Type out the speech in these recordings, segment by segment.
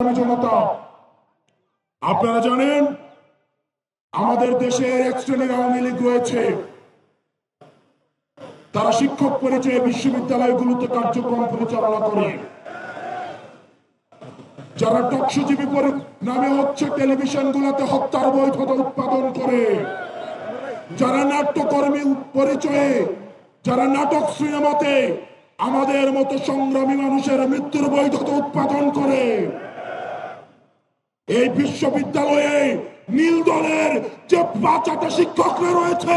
জনতা, আপনারা জানেন আমাদের দেশের এক শ্রেণীর আওয়ামী লীগ রয়েছে। তারা শিক্ষক পরিচয়ে বিশ্ববিদ্যালয়গুলোতে কার্যক্রম পরিচালনা করে। যারা টকশোজীবী নামে হচ্ছে টেলিভিশনগুলোতে হত্যার বৈধতা উৎপাদন করে, যারা নাট্যকর্মী পরিচয়ে, যারা নাটক সিনেমাতে আমাদের মতো সংগ্রামী মানুষের মৃত্যুর বৈধতা উৎপাদন করে, এই বিশ্ববিদ্যালয়ে নীল দলের যে বাচ্চাটা শিক্ষকরা রয়েছে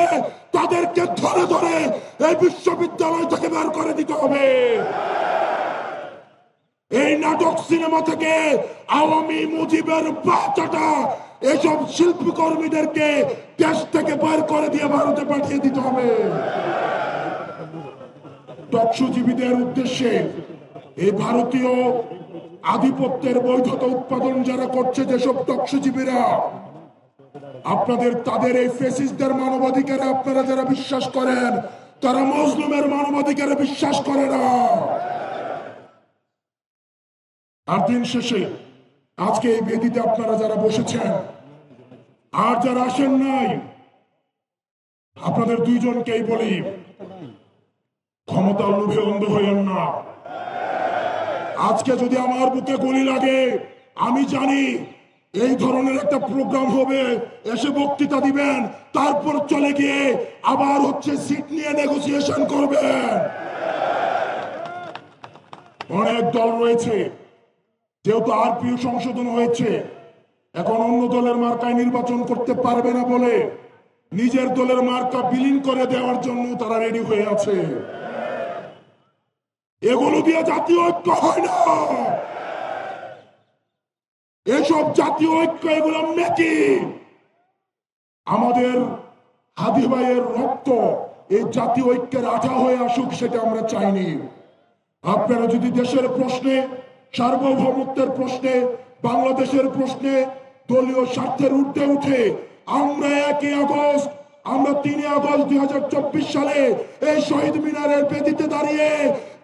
তাদেরকে ধরে ধরে এই বিশ্ববিদ্যালয় থেকে বের করে দিতে হবে। এই নাটক সিনেমা থেকে আওয়ামী মুজিবের বাচ্চাটা এসব শিল্পী কর্মীদেরকে দেশ থেকে বের করে দিয়ে ভারতে পাঠিয়ে দিতে হবে। টকশোজীবীদের উদ্দেশ্যে এই ভারতীয় আধিপত্যের বৈধতা উৎপাদন যারা করছে, যেসব টকশোজীবীরা, আপনাদের তাদের এই ফ্যাসিস্টদের মানবাধিকারে আপনারা যারা বিশ্বাস করেন, তারা মুসলিমের মানবাধিকারে বিশ্বাস করে না। আর দিন শেষে আজকে এই বেদিতে আপনারা যারা বসেছেন আর যারা আসেন নাই, আপনাদের দুইজনকেই বলি, ক্ষমতার লোভে অন্ধ হইেন না। আজকে যদি আমার বুকে গুলি লাগে, আমি জানি এই ধরনের একটা প্রোগ্রাম হবে, এসে বক্তৃতা দিবেন, তারপর চলে গিয়ে আবার হচ্ছে সিট নিয়ে নেগোসিয়েশন করবেন। অনেক দল রয়েছে, যেহেতু আরপিও সংশোধন হয়েছে, এখন অন্য দলের মার্কায় নির্বাচন করতে পারবে না বলে নিজের দলের মার্কা বিলীন করে দেওয়ার জন্য তারা রেডি হয়ে আছে। এগুলো দিয়ে জাতীয় ঐক্য হয় না। এসব জাতীয় ঐক্য এগুলো মেকি। আমাদের হাদি ভাইয়ের রক্ত এই জাতীয় ঐক্যের আঠা হয়ে আসুক, সেটা আমরা চাইনি। আপনারা যদি দেশের প্রশ্নে, সার্বভৌমত্বের প্রশ্নে, বাংলাদেশের প্রশ্নে দলীয় স্বার্থের ঊর্ধ্বে উঠে আমরা 1 আগস্ট, আমরা 3 আগস্ট 2024 সালে এই শহীদ মিনারের বেদিতে দাঁড়িয়ে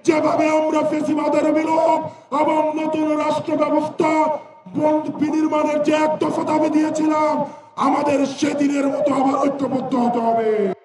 যেভাবে আমরা ফ্যাসিবাদের বিলোপ এবং নতুন রাষ্ট্র ব্যবস্থা বিনির্মাণের যে এক দফা দাবি দিয়েছিলাম, আমাদের সেদিনের মতো আবার ঐক্যবদ্ধ হতে হবে।